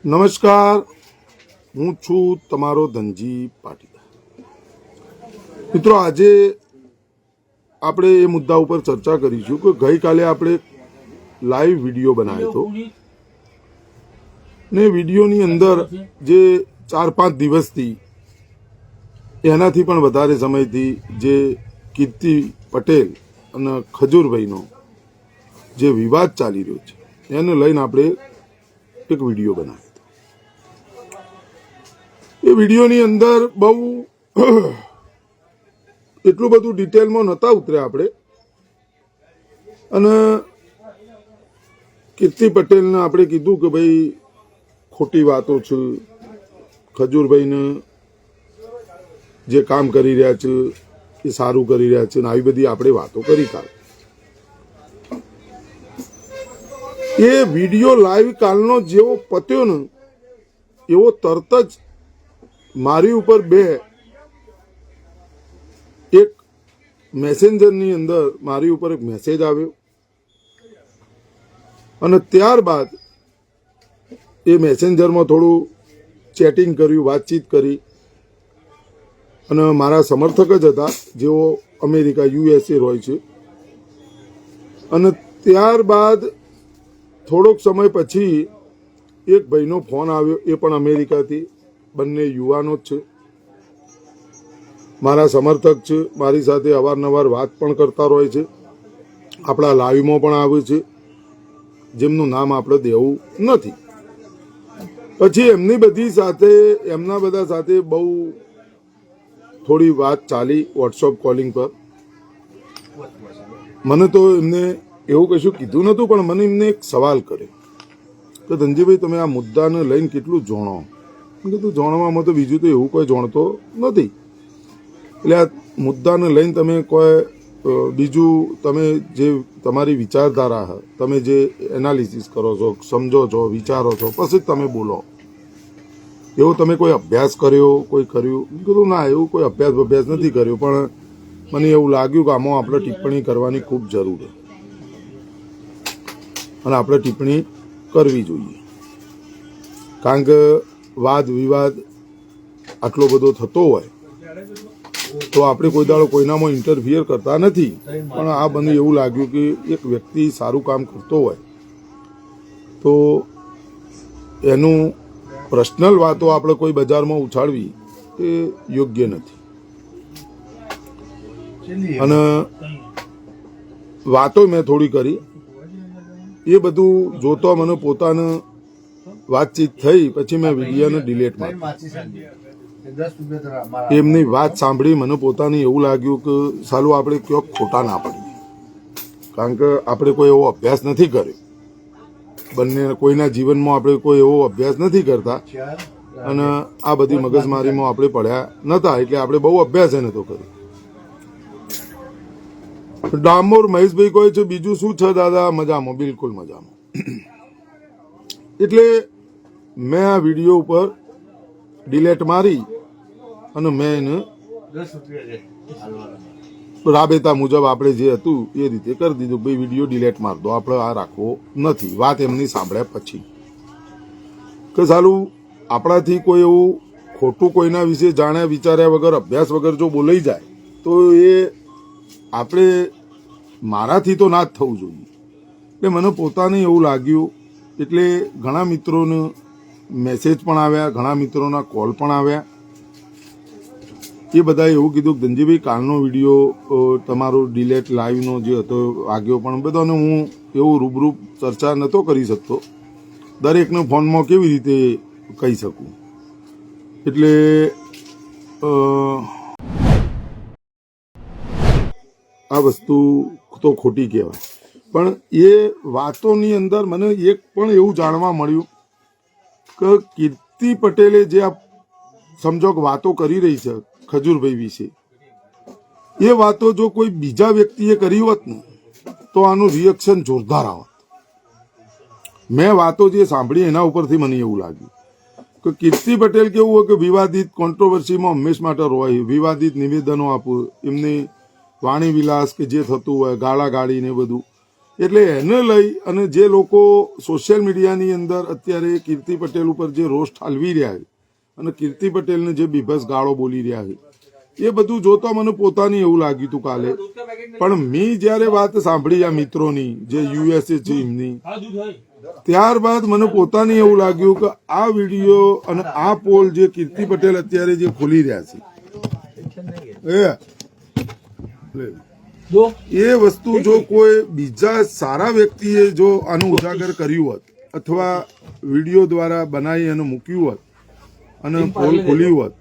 નમસ્કાર, હું છું તમારો ધનજી પાટીદાર. મિત્રો, આજે આપણે એ મુદ્દા ઉપર ચર્ચા કરીશું કે ગઈકાલે આપણે લાઈવ વિડીયો બનાવ્યો હતો ને વિડીયોની અંદર જે 4-5 દિવસથી એનાથી પણ વધારે સમયથી જે કીર્તિ પટેલ અને ખજૂરભાઈનો જે વિવાદ ચાલી રહ્યો છે એને લઈને આપણે એક વિડીયો બનાવ્યો. એ વિડીયોની અંદર બહુ એટલું બધું ડિટેલમાં નહોતા ઉતર્યા આપણે, અને કીર્તિ પટેલને આપણે કીધું કે ભાઈ ખોટી વાતો છે, ખજૂરભાઈને જે કામ કરી રહ્યા છે એ સારું કરી રહ્યા છે, ને આવી બધી આપણે વાતો કરી. કાલ એ વિડીયો લાઈવ કાલનો જેવો પત્યો ને એવો તરત જ મારી ઉપર એક મેસેન્જરની અંદર મારી ઉપર એક મેસેજ આવ્યો, અને ત્યારબાદ એ મેસેન્જરમાં થોડું ચેટિંગ કર્યું, વાતચીત કરી, અને મારા સમર્થક જ હતા જેઓ અમેરિકા USA હોય છે. અને ત્યારબાદ થોડોક સમય પછી એક ભાઈનો ફોન આવ્યો, એ પણ અમેરિકાથી, બંને યુવાનો જ છે, મારા સમર્થક છે, મારી સાથે અવારનવાર વાત પણ કરતા હોય છે, આપણા લાઈવમાં પણ આવે છે, જેમનું નામ આપણે દેવું નથી. પછી એમના બધા સાથે બહુ થોડી વાત ચાલી વોટ્સઅપ કોલિંગ પર. મને તો એમને એવું કશું કીધું નહોતું, પણ મને એમને એક સવાલ કર્યો કે ધનજીભાઈ, તમે આ મુદ્દાને લઈને કેટલું જાણો? મેં કીધું જાણવામાં તો બીજું તો એવું કોઈ જાણતો નથી, એટલે આ મુદ્દાને લઈને તમે કોઈ બીજું તમે જે તમારી વિચારધારા, તમે જે એનાલિસિસ કરો છો, સમજો છો, વિચારો છો, પછી જ તમે બોલો. એવો તમે કોઈ અભ્યાસ કર્યો, કોઈ કર્યું? મેં કીધું ના, એવું કોઈ અભ્યાસ નથી કર્યો, પણ મને એવું લાગ્યું કે આમાં આપણે ટિપ્પણી કરવાની ખૂબ જરૂર છે અને આપણે ટિપ્પણી કરવી જોઈએ. કારણ કે વાદ વિવાદ આટલો બધો થતો હોય તો આપણે કોઈ દાડો કોઈનામાં ઇન્ટરફિયર કરતા નથી, પણ આ મને એવું લાગ્યું કે એક વ્યક્તિ સારું કામ કરતો હોય તો એનું પર્સનલ વાતો આપણે કોઈ બજારમાં ઉછાળવી એ યોગ્ય નથી. અને વાતો મેં થોડી કરી, એ બધું જોતો મને પોતાને વાતચીત થઈ, પછી મેં વિડીયોને ડિલીટ મારી. એમની વાત સાંભળી મને પોતાને એવું લાગ્યું કે સાલું આપણે ક્યાંક ખોટા ના પડીએ, કારણ કે આપણે કોઈ એવો અભ્યાસ નથી કર્યો, બંને કોઈના જીવનમાં આપણે કોઈ એવો અભ્યાસ નથી કરતા, અને આ બધી મગજમારીમાં આપણે પડ્યા નતા, એટલે આપણે બહુ અભ્યાસ એને તો કર્યો. ડામોર મહેશભાઈ કહે છે, બીજું શું છે દાદા? મજામાં, બિલકુલ મજામાં. એટલે મેં આ વિડીયો ઉપર ડિલેટ મારી અને મેં એને રાબેતા મુજબ આપણે જે હતું એ રીતે કરી દીધું. ભાઈ વિડીયો ડિલેટ માર દો, આપણે આ રાખવો નથી. વાત એમની સાંભળ્યા પછી કે સાલું આપણાથી કોઈ એવું ખોટું કોઈના વિશે જાણ્યા વિચાર્યા વગર, અભ્યાસ વગર જો બોલાઈ જાય તો એ આપણે મારાથી તો ના જ થવું જોઈએ. એટલે મને પોતાને એવું લાગ્યું, એટલે ઘણા મિત્રોને મેસેજ પણ આવ્યા, ઘણા મિત્રોના કોલ પણ આવ્યા. એ બધાએ એવું કીધું કે ધનજીભાઈ, કાલનો વિડીયો તમારો ડિલેટ લાઈવનો જે હતો વાગ્યો, પણ બધાને હું એવું રૂબરૂ ચર્ચા નહોતો કરી શકતો, દરેકને ફોનમાં કેવી રીતે કહી શકું. એટલે આ વસ્તુ તો ખોટી કહેવાય. પણ એ વાતોની અંદર મને એક પણ એવું જાણવા મળ્યું કે કીર્તિ પટેલે જે આ સમજો કે વાતો કરી રહી છે ખજૂરભાઈ વિશે, એ વાતો જો કોઈ બીજા વ્યક્તિએ કરી હોત ને તો આનું રિએક્શન જોરદાર આવત. મેં વાતો જે સાંભળી એના ઉપરથી મને એવું લાગ્યું કે કીર્તિ પટેલ કેવું હોય કે વિવાદિત કોન્ટ્રોવર્સીમાં હંમેશ માટે હોય, વિવાદિત નિવેદનો આપવું, એમની વાણી વિલાસ કે જે થતું હોય, ગાળા ગાળી ને બધું, એટલે એને લઈ અને જે લોકો સોશિયલ મીડિયાની અંદર અત્યારે કીર્તિ પટેલ ઉપર જે રોષ ઠાલવી રહ્યા છે અને કીર્તિ પટેલને જે બીભત્સ ગાળો બોલી રહ્યા છે એ બધું જોતા મને પોતાની એવું લાગ્યું હતું કાલે. પણ મેં જયારે વાત સાંભળી આ મિત્રોની જે યુએસએ છે એમની, ત્યારબાદ મને પોતાની એવું લાગ્યું કે આ વિડીયો અને આ પોલ જે કીર્તિ પટેલ અત્યારે જે ખોલી રહ્યા છે એ વસ્તુ જો કોઈ બીજા સારા વ્યક્તિએ જો આનું ઉજાગર કર્યું હોત અથવા વિડીયો દ્વારા બનાવી અને મૂક્યું હોત અને પોલ ખોલ્યું હોત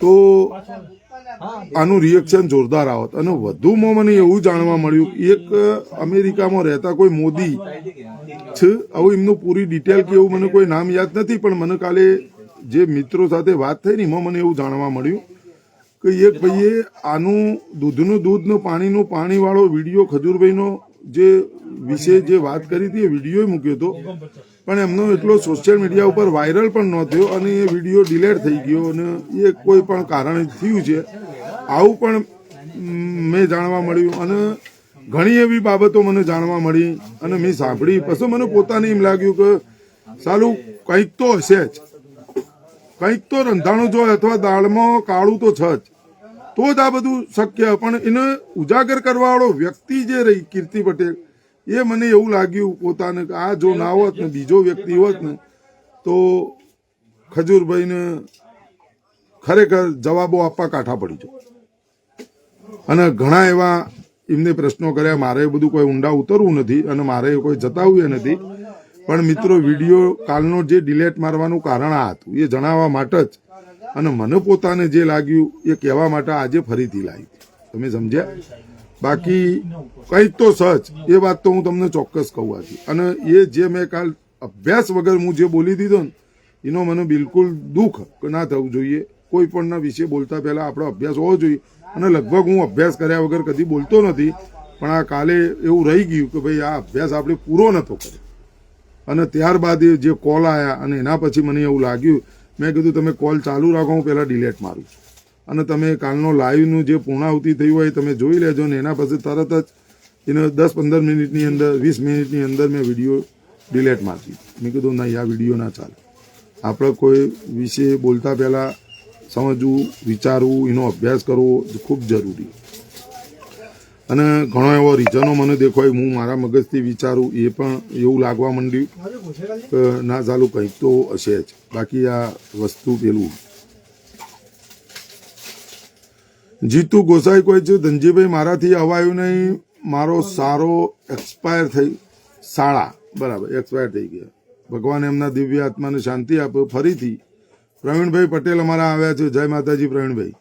તો આનું રિએક્શન જોરદાર આવત. અને વધુમાં મને એવું જાણવા મળ્યું, એક અમેરિકામાં રહેતા કોઈ મોદી છે, હવે એમનું પૂરી ડિટેલ કે એવું મને કોઈ નામ યાદ નથી, પણ મને કાલે જે મિત્રો સાથે વાત થઈ ને એમાં મને એવું જાણવા મળ્યું કે એક ભાઈએ આનું દૂધનું દૂધ ને પાણીનું પાણી વાળો વિડીયો ખજૂરભાઈનો જે વિશે જે વાત કરી હતી એ વિડીયો મૂક્યો હતો, પણ એમનો એટલો સોશિયલ મીડિયા ઉપર વાયરલ પણ ન થયો અને એ વિડીયો ડિલેટ થઈ ગયો અને એ કોઈ પણ કારણે થયું છે આવું પણ મેં જાણવા મળ્યું. અને ઘણી એવી બાબતો મને જાણવા મળી અને મેં સાંભળી. પછી મને પોતાને એમ લાગ્યું કે સાલું કંઈક તો હશે જ, કંઈક તો રંધાણું જો અથવા દાળમાં કાળું તો છે જ, તો જ આ બધું શક્ય. પણ એને ઉજાગર કરવા વાળો વ્યક્તિ જે રહી કીર્તિ પટેલ, એ મને એવું લાગ્યું પોતાને કે આ જો ના હોત ને બીજો વ્યક્તિ હોત ને તો ખજૂરભાઈને ખરેખર જવાબો આપવા કાઠા પડી જાય. અને ઘણા એવા એમને પ્રશ્નો કર્યા. મારે બધું કોઈ ઊંડા ઉતરવું નથી અને મારે કોઈ જતાવવું નથી, પણ મિત્રો વિડીયો કાલનો જે ડિલેટ મારવાનું કારણ આ હતું એ જણાવવા માટે જ અને મને પોતાને જે લાગ્યું એ કહેવા માટે આજે ફરીથી લાવી. તમે સમજ્યા? બાકી કંઈક તો સચ એ વાત તો હું તમને ચોક્કસ કહું હતી. અને એ જે મેં કાલ અભ્યાસ વગર હું જે બોલી દીધો ને એનો મને બિલકુલ દુઃખ ના થવું જોઈએ. કોઈ પણના વિશે બોલતા પહેલા આપણો અભ્યાસ હોવો જોઈએ અને લગભગ હું અભ્યાસ કર્યા વગર કદી બોલતો નથી, પણ આ કાલે એવું રહી ગયું કે ભાઈ આ અભ્યાસ આપણે પૂરો નતો કર્યો. અને ત્યારબાદ એ જે કોલ આવ્યા અને એના પછી મને એવું લાગ્યું, મેં કીધું તમે કોલ ચાલુ રાખો, હું પહેલાં ડિલેટ મારું છું અને તમે કાલનો લાઈવનું જે પૂર્ણાહુતિ થયું હોય તમે જોઈ લેજો ને એના પછી તરત જ એને 10-15 મિનિટની અંદર 20 મિનિટની અંદર મેં વિડીયો ડિલેટ મારી. મેં કીધું નહીં, આ વિડીયો ના ચાલે. આપણે કોઈ વિશે બોલતા પહેલાં સમજવું, વિચારવું, એનો અભ્યાસ કરવો ખૂબ જરૂરી. અને ઘણો એવો રીઝનો મને દેખાય, હું મારા મગજથી વિચારું એ પણ એવું લાગવા માંડ્યું કે ના ચાલુ કંઈક તો હશે જ. બાકી આ વસ્તુ પેલું જીતુ ગોસાઈ કોઈ છે, ધનજીભાઈ મારાથી અવાયું નહીં, મારો સારો એક્સપાયર થઈ શાળા બરાબર એક્સપાયર થઈ ગયા. ભગવાન એમના દિવ્ય આત્માને શાંતિ આપે. ફરીથી પ્રવીણભાઈ પટેલ અમારા આવ્યા છે. જય માતાજી પ્રવીણભાઈ.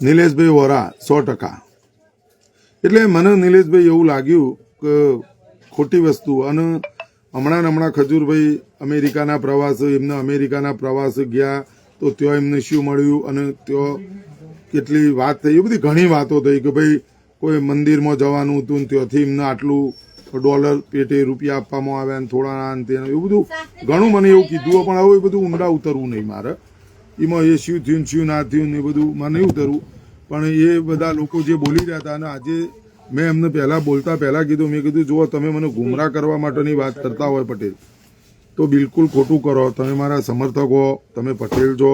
નિલેશભાઈ વોરા 100%. એટલે મને નિલેશભાઈ એવું લાગ્યું કે ખોટી વસ્તુ. અને હમણાં ખજૂરભાઈ અમેરિકાના પ્રવાસે, એમના અમેરિકાના પ્રવાસે ગયા તો ત્યાં એમને શું મળ્યું અને ત્યાં કેટલી વાત થઈ, એ બધી ઘણી વાતો થઈ કે ભાઈ કોઈ મંદિરમાં જવાનું હતું ને ત્યાંથી એમને આટલું $, પેટે રૂપિયા આપવામાં આવ્યા ને થોડા આ તે એવું બધું ઘણું મને એવું કીધું. પણ હવે એ બધું ઊંડા ઉતરવું નહીં મારે. એમાં એ શું થયું શું ના થયું ને એ બધું મને નહીં ઉતરવું. પણ એ બધા લોકો જે બોલી રહ્યા હતા અને આજે મેં એમને પહેલાં બોલતા પહેલાં કીધું, મેં કીધું જુઓ તમે મને ગુમરાહ કરવા માટેની વાત કરતા હોય પટેલ તો બિલકુલ ખોટું કરો. તમે મારા સમર્થક હો, તમે પટેલ છો,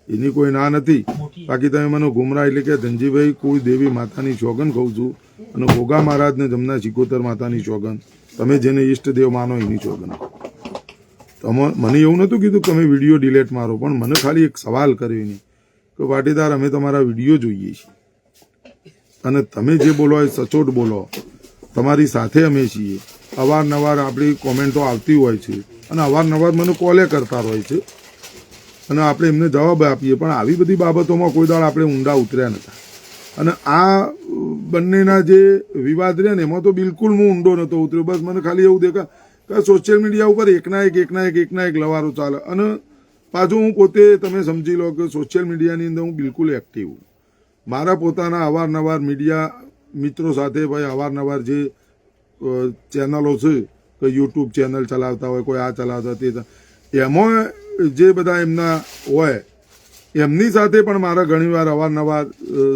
એની કોઈ ના નથી. બાકી તમે મને ગુમરાહ એટલે કે ધનજીભાઈ કોઈ દેવી માતાની સોગન કહું છું અને ગોગા મહારાજને જમના સિકોતર માતાની સોગન, તમે જેને ઈષ્ટદેવ માનો એની સોગન. મને એવું નહોતું કીધું તમે વિડીયો ડિલેટ મારો, પણ મને ખાલી એક સવાલ કર્યો એની કે પાટીદાર અમે તમારા વિડીયો જોઈએ છીએ અને તમે જે બોલો એ સચોટ બોલો, તમારી સાથે અમે છીએ. અવારનવાર આપણી કોમેન્ટો આવતી હોય છે અને અવારનવાર મને કોલે કરતા હોય છે અને આપણે એમને જવાબ આપીએ, પણ આવી બધી બાબતોમાં કોઈ દાડ આપણે ઊંડા ઉતર્યા નતા. અને આ બંનેના જે વિવાદ રહ્યા ને એમાં તો બિલકુલ હું ઊંડો નતો ઉતર્યો. બસ મને ખાલી એવું દેખા કે સોશિયલ મીડિયા ઉપર એકના એક લવારો ચાલે. અને પાછું હું પોતે તમે સમજી લો કે સોશિયલ મીડિયાની અંદર હું બિલકુલ એક્ટિવ. મારા પોતાના અવારનવાર મીડિયા મિત્રો સાથે ભાઈ અવારનવાર જે ચેનલો છે કે યુટ્યુબ ચેનલ ચલાવતા હોય, કોઈ આ ચલાવતા તે, એમાં જે બધા એમના હોય એમની સાથે પણ મારા ઘણીવાર અવારનવાર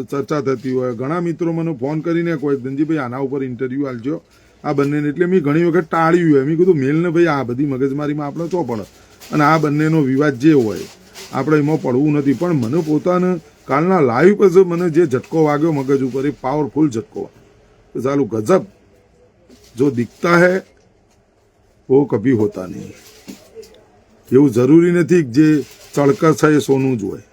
ચર્ચા થતી હોય. ઘણા મિત્રો મને ફોન કરીને કોઈ ધનજીભાઈ આના ઉપર ઇન્ટરવ્યુ આલજો આ બંનેને. એટલે મેં ઘણી વખત ટાળ્યું હોય. મેં કીધું મેલ ને ભાઈ આ બધી મગજમારીમાં આપણે તો પડે અને આ બંનેનો વિવાદ જે હોય આપણે એમાં પડવું નથી. પણ મને પોતાને કાલના લાઈવ પછી મને જે ઝટકો વાગ્યો મગજ ઉપર એ પાવરફુલ ઝટકો તો ચાલુ ગજબ જો દિખતા હૈ वो कभी होता नहीं. એવું જરૂરી નથી જે ચળકસ છે એ સોનું જ હોય.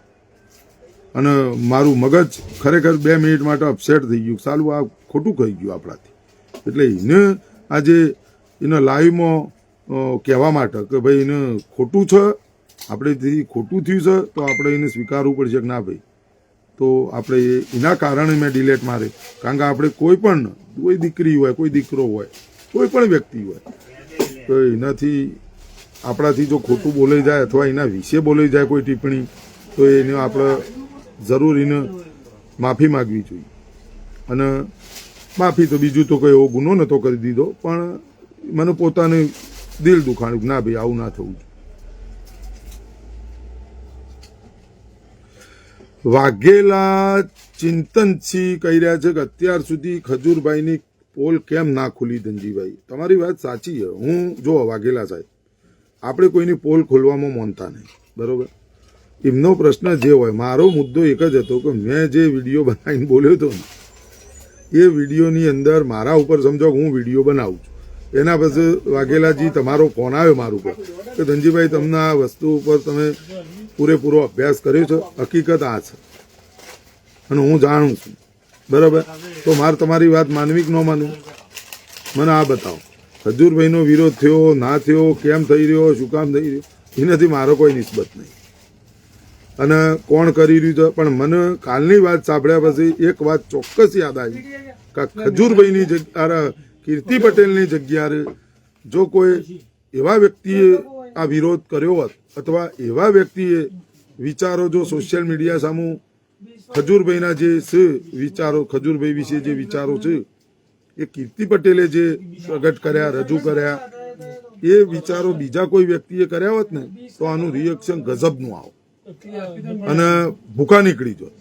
અને મારું મગજ ખરેખર 2 મિનિટ માટે અપસેટ થઈ ગયું. સાલું આ ખોટું કહી ગયું આપણાથી. એટલે એને આજે એને લાઈવમાં કહેવા માટે કે ભાઈ એને ખોટું છે, આપણેથી ખોટું થયું છે તો આપણે એને સ્વીકારવું પડશે કે ના ભાઈ. તો આપણે એના કારણે મેં ડિલેટ મારે. કારણ કે આપણે કોઈ દીકરી હોય, કોઈ દીકરો હોય, કોઈ પણ વ્યક્તિ હોય તો એનાથી આપણાથી જો ખોટું બોલાઈ જાય અથવા એના વિશે બોલાઈ જાય કોઈ ટિપ્પણી તો એને આપણે જરૂર એને માફી માગવી જોઈએ. અને માફી તો બીજું તો કોઈ એવો ગુનો નહોતો કરી દીધો, પણ મને પોતાને દિલ દુખાણ્યું ના ભાઈ આવું ના થવું. વાઘેલા ચિંતનસિંહ કહી રહ્યા છે કે અત્યાર સુધી ખજૂરભાઈની પોલ કેમ ના ખુલી ધનજીભાઈ? તમારી વાત સાચી છે. હું જો વાઘેલા સાહેબ આપણે કોઈની પોલ ખોલવામાં માનતા નહીં, બરોબર? એમનો પ્રશ્ન જે હોય, મારો મુદ્દો એક જ હતો કે મેં જે વિડીયો બનાવીને બોલ્યો હતો ને એ વિડીયોની અંદર મારા ઉપર સમજો હું વિડીયો બનાવું છું. એના પછી વાઘેલાજી તમારો ફોન આવ્યો મારું પર કે ધનજીભાઈ તમને આ વસ્તુ ઉપર તમે પૂરેપૂરો અભ્યાસ કર્યો છે, હકીકત આ છે અને હું જાણું છું, બરાબર? તો મારે તમારી વાત માનવી કે ન માનવી? મને આ બતાવો. ખજૂરભાઈનો વિરોધ થયો ના થયો, કેમ થઈ રહ્યો, શું કામ થઈ રહ્યો, એનાથી મારો કોઈ નિસ્બત નહીં. અને કોણ કરી રહ્યું છે, પણ મને કાલની વાત સાંભળ્યા પછી એક વાત ચોક્કસ યાદ આવી કે ખજૂરભાઈની જગ્યા, કીર્તિ પટેલની જગ્યાએ જો કોઈ એવા વ્યક્તિએ આ વિરોધ કર્યો હોત અથવા એવા વ્યક્તિએ વિચારો જો સોશિયલ મીડિયા સામે ખજૂરભાઈના જે છે વિચારો, ખજૂરભાઈ વિશે જે વિચારો છે એ કીર્તિ પટેલે જે પ્રગટ કર્યા, રજૂ કર્યા, એ વિચારો બીજા કોઈ વ્યક્તિએ કર્યા હોત ને તો આનું રિએક્શન ગજબનું આવ અને ભૂખા નીકળી જાય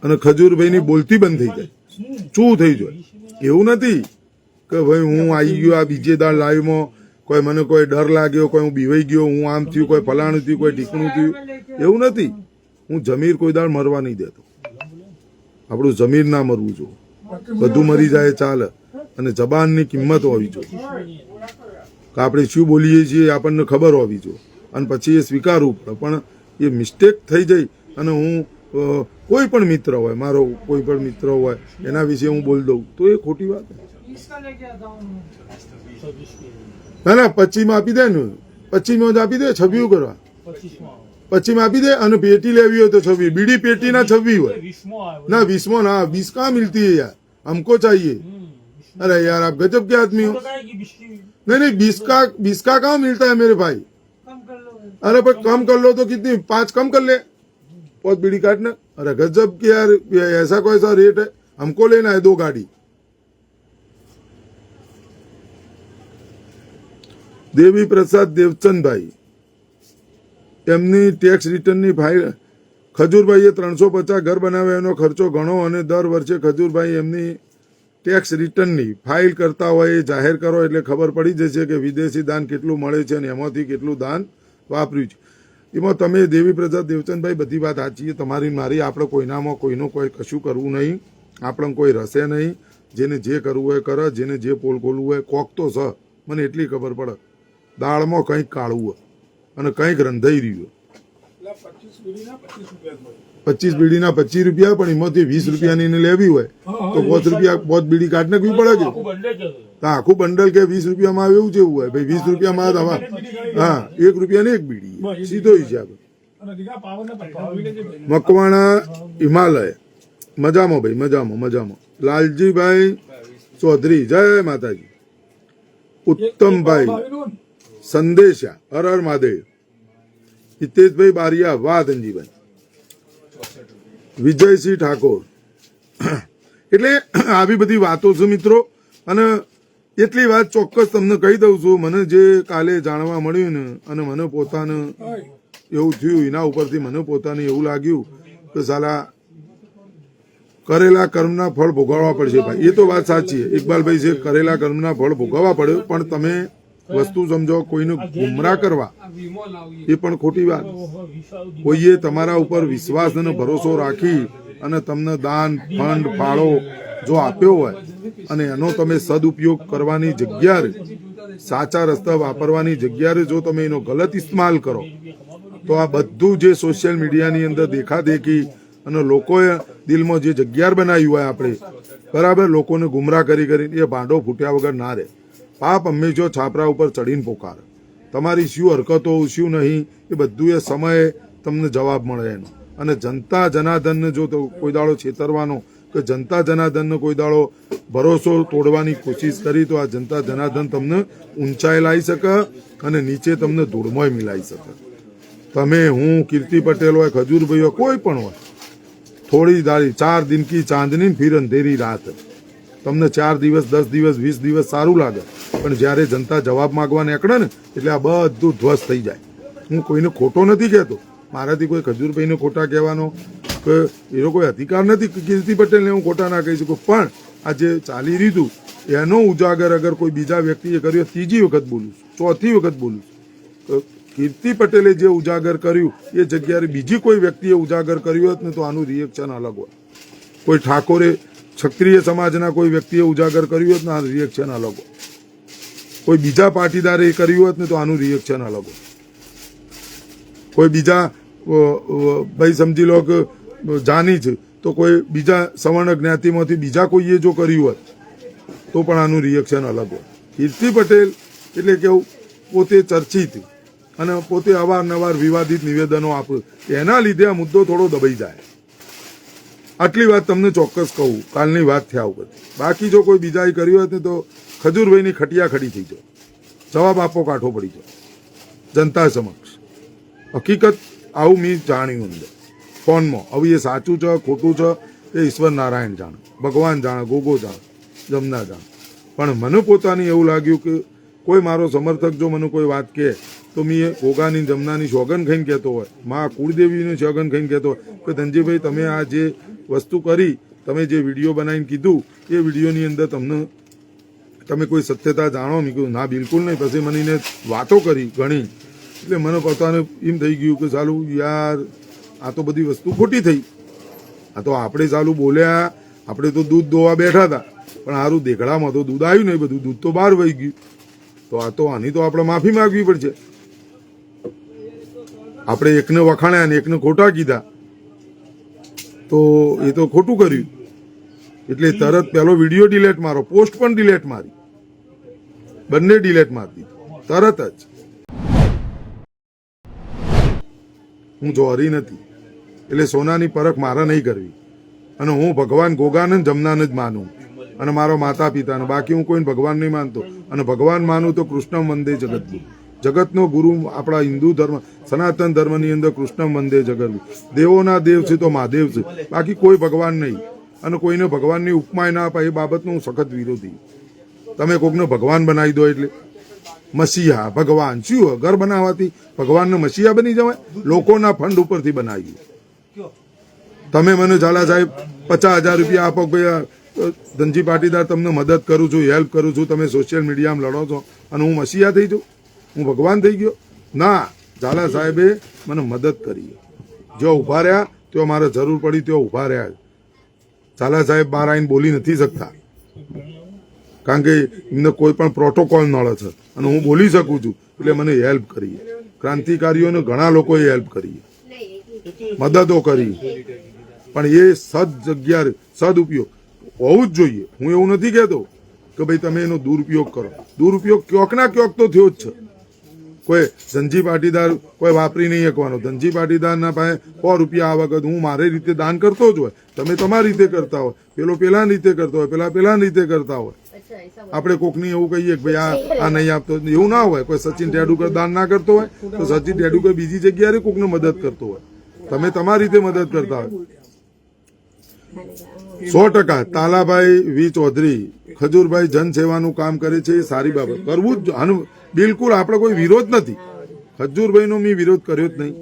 અને ખજૂરભાઈની બોલતી બંધ થઈ જાય, શું થઈ જાય. એવું નથી કે ભાઈ હું આવી ગયો આ બીજે દાળ લાઈવમાં, કોઈ મને કોઈ ડર લાગ્યો, કોઈ હું બીવાઈ ગયો, હું આમ થયું, કોઈ ફલાણું થયું, કોઈ ટીકણું થયું, એવું નથી. હું જમીર કોઈ દાળ મરવા નહીં દેતો. આપણું જમીર ના મરવું જોઈએ. બધું મરી જાય ચાલે, અને જબાનની કિંમત હોવી જોઈએ કે આપણે શું બોલીએ છીએ આપણને ખબર હોવી જોઈએ અને પછી એ સ્વીકારવું પડે. પણ એ મિસ્ટેક થઈ જાય અને હું કોઈ પણ મિત્ર હોય, મારો કોઈ પણ મિત્ર હોય એના વિશે હું બોલ દઉં તો એ ખોટી વાત. ના ના 25માં આપી દે ને, 25માં જ આપી દે. 26 કરવા 25માં આપી દે. અને પેટી લેવી હોય તો 26, બીડી પેટી ના 26 હોય ના 20માં ના 20 कहाँ मिलती है यार, हमको चाहिए. अरे यार आप गजब के आदमी हो. नहीं 20 का कहाँ मिलता है मेरे भाई? अरे पर कम कर लो तो कितनी, 5 कम कर ले, बहुत बीड़ी काटना. अरे गजब के यार, ऐसा कोई सा रेट है, हमको लेना है 2 गाड़ी. દેવી પ્રસાદ દેવચંદભાઈ એમની ટેક્સ રિટર્નની ફાઇલ, ખજૂરભાઈએ 350 ઘર બનાવ્યા, એનો ખર્ચો ઘણો અને દર વર્ષે ખજૂરભાઈ એમની ટેક્સ રિટર્નની ફાઇલ કરતા હોય એ જાહેર કરો એટલે ખબર પડી જશે કે વિદેશી દાન કેટલું મળે છે અને એમાંથી કેટલું દાન વાપર્યું છે. એમાં તમે દેવી પ્રસાદ દેવચંદભાઈ બધી વાત સાચી છે તમારી મારી. આપણે કોઈનામાં કોઈનું કોઈ કશું કરવું નહીં, આપણને કોઈ રસે નહીં. જેને જે કરવું હોય કરે, જેને જે પોલ ખોલવું હોય કોક તો છે. મને એટલી ખબર પડે દાળમાં કંઈક કાળવું હોય અને કંઈક રંધાઈ રહ્યું. 25 બીડીના 25 રૂપિયા, પણ એમાંથી 20 રૂપિયાની એને લેવી હોય તો 5 રૂપિયા 5 બીડી કાઢ નાખવી પડે કે આખું બંડલ કે 20 રૂપિયામાં આવે એવું જેવું હોય ભાઈ. 20 રૂપિયામાં હા 1 રૂપિયાની 1 બીડી, સીધો હિસાબ. મકવાણા હિમાલય મજામાં ભાઈ, મજામાં. લાલજીભાઈ ચૌધરી જય માતાજી. ઉત્તમભાઈ સંદેશા હર હર મહાદેવ. હિતેશભાઈ બારિયા વાહ ધનજીભાઈ. વિજયસિંહ ઠાકોર. એટલે આવી બધી વાતો છે મિત્રો. અને એટલી વાત ચોક્કસ તમને કહી દઉં છું, મને જે કાલે જાણવા મળ્યું ને અને મને પોતાને એવું થયું એના ઉપરથી મને પોતાને એવું લાગ્યું કે સાલા કરેલા કર્મના ફળ ભોગવવા પડશે ભાઈ. એ તો વાત સાચી છે ઇકબાલભાઈ છે, કરેલા કર્મના ફળ ભોગવવા પડે, પણ તમે વસ્તુ સમજો, કોઈને ગુમરાહ કરવા એ પણ ખોટી વાત. કોઈએ તમારા ઉપર વિશ્વાસ અને ભરોસો રાખી અને તમને દાન ફંડ ફાળો જો આપ્યો હોય અને એનો તમે સદુપયોગ કરવાની જગ્યાએ, સાચા રસ્તા વાપરવાની જગ્યાએ જો તમે એનો ગલત ઇસ્તેમાલ કરો, તો આ બધું જે સોશિયલ મીડિયાની અંદર દેખાદેખી અને લોકોએ દિલમાં જે જગ્યા બનાવી હોય આપણે, બરાબર, લોકોને ગુમરાહ કરી કરીને એ ભાંડો ફૂટ્યા વગર ના રહે. પાપ હંમેશા છાપરા ઉપર ચડીને પોકારે. તમારી શું હરકતો શું નહીં એ બધું એ સમયે તમને જવાબ મળે એનો. અને જનતા જનાર્દનને જો તો કોઈ દાડો છેતરવાનો કે જનતા જનાર્દનને કોઈ દાડો ભરોસો તોડવાની કોશિશ કરી તો આ જનતા જનાર્દન તમને ઊંચાઈ લાવી શકે અને નીચે તમને ધૂળમોય મિલાવી શકે. તમે, હું, કીર્તિ પટેલ હોય, ખજૂરભાઈ હોય, કોઈ પણ હોય, થોડી દાડી 4 દિન કી ચાંદની ફિર અંધેરી રાત. તમને 4 દિવસ 10 દિવસ 20 દિવસ સારું લાગે, પણ જ્યારે જનતા જવાબ માંગવા નીકળે ને એટલે આ બધું ધ્વસ્ત થઈ જાય. હું કોઈને ખોટો નથી કહેતો, મારાથી કોઈ ખજૂરભાઈને ખોટા કહેવાનો કે એનો કોઈ અધિકાર નથી, કીર્તિ પટેલને હું ખોટા ના કહી શકું, પણ આ જે ચાલી રહ્યું એનો ઉજાગર અગર કોઈ બીજા વ્યક્તિએ કર્યો, ત્રીજી વખત બોલું છું, ચોથી વખત બોલું છું, કીર્તિ પટેલે જે ઉજાગર કર્યું એ જગ્યાએ બીજી કોઈ વ્યક્તિએ ઉજાગર કર્યું હોત ને તો આનું રિએક્શન અલગ હોય. કોઈ ઠાકોરે ક્ષત્રિય સમાજના કોઈ વ્યક્તિએ ઉજાગર કર્યું હોત ને આનું રિએક્શન અલગ હોય. કોઈ બીજા પાટીદારે કર્યું હોત ને તો આનું રિએક્શન અલગ હોય. કોઈ બીજા ભાઈ સમજી લો કે જાની છે તો કોઈ બીજા સવર્ણ જ્ઞાતિમાંથી બીજા કોઈએ જો કર્યું હોત તો પણ આનું રિએક્શન અલગ હોય. કીર્તિ પટેલ એટલે કેવું પોતે ચર્ચિત અને પોતે અવારનવાર વિવાદિત નિવેદનો આપે, એના લીધે આ મુદ્દો થોડો દબાઈ જાય. આટલી વાત તમને ચોક્કસ કહું, કાલની વાત થયા ઉપર. બાકી જો કોઈ બીજાએ કર્યું હોત ને તો ખજૂરભાઈની ખટિયા ખડી થઈ જાય, જવાબ આપવો કાઠો પડી જાય જનતા સમક્ષ. હકીકત આવું મેં જાણ્યું અંદર ફોનમાં. હવે એ સાચું છે ખોટું છે એ ઈશ્વર નારાયણ જાણે, ભગવાન જાણે, ગોગો જાણે, જમના જાણે. પણ મને પોતાને એવું લાગ્યું કે કોઈ મારો સમર્થક જો મને કોઈ વાત કહે તો મેં ગોગાની જમનાની સોગન ખાઈને કહેતો હોય, મા કુળદેવીની સોગન ખાઈને કહેતો હોય કે ધનજીભાઈ તમે આ જે વસ્તુ કરી, તમે જે વિડીયો બનાવીને કીધું એ વિડીયોની અંદર તમે કોઈ સત્યતા જાણો? મેં કીધું ના બિલકુલ નહીં. પછી મને એને વાતો કરી ઘણી, એટલે મને પોતાને એમ થઈ ગયું કે ચાલું યાર આ તો બધી વસ્તુ ખોટી થઈ. આ તો આપણે ચાલુ બોલ્યા, આપણે તો દૂધ દોવા બેઠા હતા, પણ સારું દેખડામાં તો દૂધ આવ્યું નહીં, બધું દૂધ તો બહાર વહી ગયું. તો આ તો આની તો આપણે માફી માંગવી પડશે. આપણે એકને વખાણ્યા અને એકને ખોટા કીધા તો એ તો ખોટું કર્યું. એટલે તરત પેલો વિડીયો ડિલેટ મારો, પોસ્ટ પણ ડિલેટ મારી, બંને ડિલેટ મારી દીધી તરત જ. હું જોહરી નથી, એટલે સોનાની પરખ મારે નહીં કરવી. અને હું ભગવાન ગોગાને જમનાને જ માનું અને મારા માતા પિતાને, બાકી હું કોઈને ભગવાન નહીં માનતો. અને ભગવાન માનું તો કૃષ્ણ વંદે જગતગુરુ, જગતનો ગુરુ આપણા હિન્દુ ધર્મ સનાતન ધર્મની અંદર કૃષ્ણ વંદે જગતગુરુ. દેવોના દેવ છે તો મહાદેવ છે, બાકી કોઈ ભગવાન નહીં. અને કોઈને ભગવાનની ઉપમાય ના અપાય એ બાબતનો હું સખત વિરોધી. તમે કોકને ભગવાન બનાવી દો એટલે મસીહા ભગવાન શું ઘર બનાવવાથી ભગવાનને મસીહા બની જવાય? લોકોના ફંડ ઉપરથી બનાવ્યું. તમે મને ઝાલા સાહેબ 50,000 રૂપિયા આપો, ભાઈ ધનજી પાટીદાર તમને મદદ કરું છું, હેલ્પ કરું છું, તમે સોશિયલ મીડિયામાં લડો છો અને હું મસીહા થઈ જાઉં, હું ભગવાન થઈ ગયો? ના, ઝાલા સાહેબે મને મદદ કરી. જો ઉભા રહ્યા તો મારે જરૂર પડી તો ઉભા રહ્યા. ઝાલા સાહેબ બહાર આવીને બોલી નથી શકતા, કારણ કે એમને કોઈ પણ પ્રોટોકોલ નડે છે અને હું બોલી શકું છું, એટલે મને હેલ્પ કરી. ક્રાંતિકારીઓને ઘણા લોકોએ હેલ્પ કરી, મદદો કરી, પણ એ સદ જગ્યા સદઉપયોગ હોવું જ જોઈએ. હું એવું નથી કહેતો કે ભાઈ તમે એનો દુરુપયોગ કરો. દુરુપયોગ ક્યોંક ના ક્યોંક તો થયો જ છે. કોઈ ધનજી પાટીદાર કોઈ વાપરી નહીં શકવાનો. ધનજી પાટીદારના પાસે 100 રૂપિયા આ વખત હું મારી રીતે દાન કરતો જ હોય, તમે તમારી રીતે કરતા હોય, પેલો પેલા રીતે કરતો હોય, પેલા રીતે કરતા હોય. આપણે કોકની એવું કહીએ કે ભાઈ આ નહીં આપતો, એવું ના હોય. કોઈ સચિન તેંડુલકર દાન ના કરતો હોય તો સચિન તેંડુલકર બીજી જગ્યાએ કોકને મદદ કરતો હોય, તમે તમારી રીતે મદદ કરતા હોય. 100% તાલાભાઈ વી ચૌધરી ખજૂરભાઈ જનસેવાનું કામ કરે છે, એ સારી બાબત, કરવું જ. બિલકુલ આપણે કોઈ વિરોધ નથી, ખજૂરભાઈનો મેં વિરોધ કર્યો જ નહીં.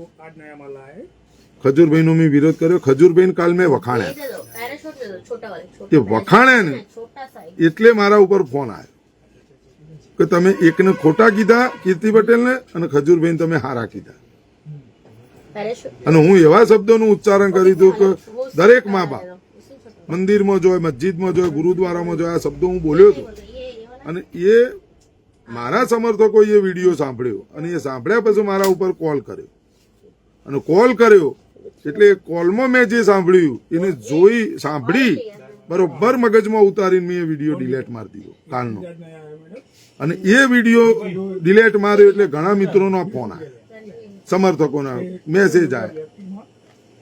ખજૂરભાઈનો મેં વિરોધ કર્યો. ખજૂરભાઈને કાલ મેં વખાણ્યા. એ વખાણ્યા ને એટલે મારા ઉપર ફોન આવ્યો કે તમે એકને ખોટા કીધા કીર્તિ પટેલને અને ખજૂરભાઈને તમે હારા કીધા. અને હું એવા શબ્દોનું ઉચ્ચારણ કર્યું હતું કે દરેક મા બાપ મંદિરમાં જોય, મસ્જિદમાં જોય, ગુરુદ્વારામાં જોય, આ શબ્દો હું બોલ્યો હતો. અને એ મારા સમર્થકોએ એ વિડીયો સાંભળ્યો અને એ સાંભળ્યા પછી મારા ઉપર કોલ કર્યો. અને કોલ કર્યો એટલે કોલમાં મેં જે સાંભળ્યું એને સાંભળી બરોબર મગજમાં ઉતારીને મેં એ વિડીયો ડિલેટ મારી દીધો કાલનો. અને એ વિડીયો ડિલેટ માર્યો એટલે ઘણા મિત્રોનો ફોન આવ્યો, સમર્થકોના મેસેજ આવ્યા.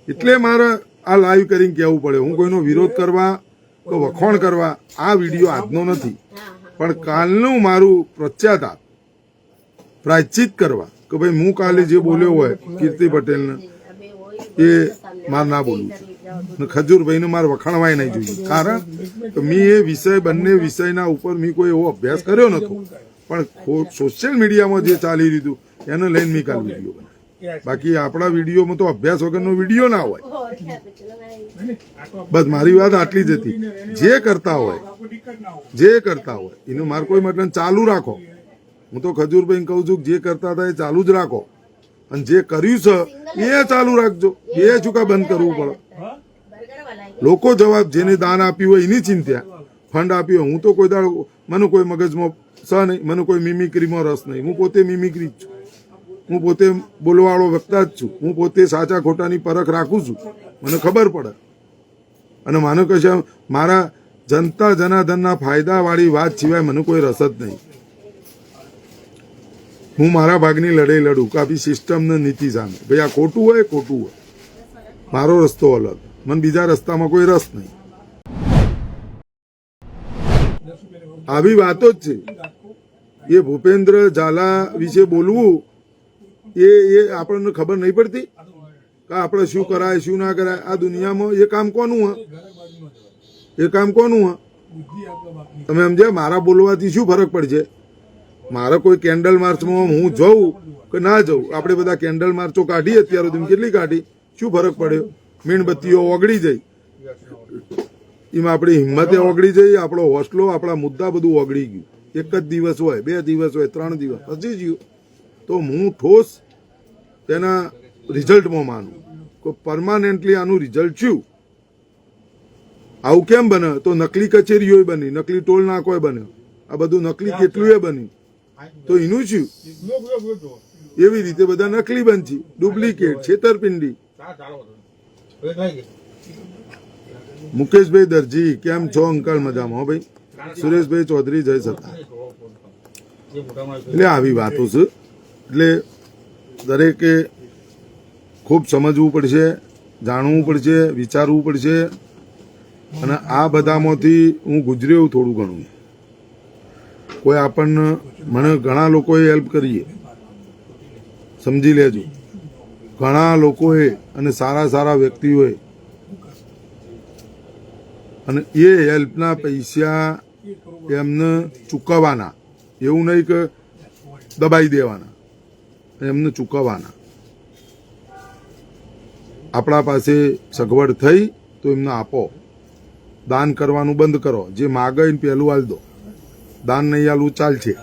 એટલે મારે આ લાઈવ કરીને કહેવું પડે. હું કોઈનો વિરોધ કરવા કે વખોણ કરવા આ વિડીયો આજનો નથી, પણ કાલનું મારું પ્રત્યાઘાત પ્રાયશ્ચિત કરવા કે ભાઈ હું કાલે જે બોલ્યો હોય કીર્તિ પટેલને એ મારે ના બોલવું છે. ખજૂરભાઈને મારે વખાણવાય નહીં જોઈએ, કારણ કે મેં એ વિષય બંને વિષયના ઉપર મેં કોઈ એવો અભ્યાસ કર્યો નતો, પણ સોશિયલ મીડિયામાં જે ચાલી રહ્યું એને લઈને મેં કાલ વિડીયો બનાવ્યો. બાકી આપણા વિડીયોમાં તો અભ્યાસ વગરનો વિડીયો ના હોય. બસ મારી વાત આટલી જ હતી. જે કરતા હોય એનું મારે કોઈ મતલબ ચાલુ રાખો. હું તો ખજૂરભાઈ કહું છું જે કરતા હતા એ ચાલુ જ રાખો, અને જે કર્યું છે એ ચાલુ રાખજો. એ ચૂકા બંધ કરવું પડે. લોકો જવાબ જેને દાન આપ્યું હોય એની ચિંતા, ફંડ આપ્યું હું તો કોઈ દાડ મને કોઈ મગજમાં સ નહીં, મને કોઈ મિમિક્રીમાં રસ નહીં. હું પોતે મિમિક્રી જ છું, હું પોતે બોલવાળો વક્તા જ છું, હું પોતે સાચા ખોટાની પરખ રાખું છું, મને ખબર પડે. અને માનો કે મારા જનતા જનાર્દનના ફાયદાવાળી વાત સિવાય મને કોઈ રસ જ નહીં. હું મારા ભાગની લડાઈ લડું કાપી સિસ્ટમને નીતિ સામે. ભાઈ આ ખોટું હોય ખોટું હોય, મારો રસ્તો અલગ, મને બીજા રસ્તામાં કોઈ રસ નહીં. આવી વાતો જ છે. એ ભૂપેન્દ્ર ઝાલા વિશે બોલવું એ આપણને ખબર નહીં પડતી કે આપણે શું કરાય શું ના કરાય. આ દુનિયામાં એ કામ કોનું હ? તમે સમજ્યા? મારા બોલવાથી શું ફરક પડશે? મારે કોઈ કેન્ડલ માર્ચમાં હું જઉં કે ના જઉં, આપણે બધા કેન્ડલ માર્ચો કાઢી અત્યારે તમે કેટલી કાઢી, શું ફરક પડ્યો? મીણબત્તીઓ ઓગળી જઈ, એમાં આપણી હિંમતે ઓગળી જઈ, આપણો હોસલો, આપણા મુદ્દા બધું ઓગળી ગયું. એક જ દિવસ હોય, 2 દિવસ હોય, 3 દિવસ હજી ગયું. તો હું ઠોસ તેના રિઝલ્ટમાં માનું કે પરમાનન્ટલી આનું રિઝલ્ટ શું. આવું કેમ બને? તો નકલી કચેરીઓ બની, નકલી ટોલ નાકોય બને, આ બધું નકલી કેટલું એ બન્યું. તો એનું શું? એવી રીતે બધા નકલી બનશે, ડુપ્લિકેટ, છેતરપિંડી. મુકેશભાઈ દરજી કેમ છો અંકલ? મજામાં હો ભાઈ. સુરેશભાઈ ચૌધરી જય સત્તા. એટલે આવી વાતો છે. એટલે દરેકે ખૂબ સમજવું પડશે, જાણવું પડશે, વિચારવું પડશે. અને આ બધામાંથી હું ગુજર્યો થોડું ઘણું. કોઈ આપણને મને ઘણા લોકોએ હેલ્પ કરીએ, સમજી લેજો. ઘણા લોકોએ અને સારા સારા વ્યક્તિઓએ, અને એ હેલ્પના પૈસા એમને ચૂકવવાના, એવું નહીં કે દબાઈ દેવાના, એમને ચૂકવવાના. આપણા પાસે સગવડ થઈ તો એમને આપો. દાન કરવાનું બંધ કરો. જે માગે એને પહેલું આલ દો. દાન નહીં આલવું ચાલશે,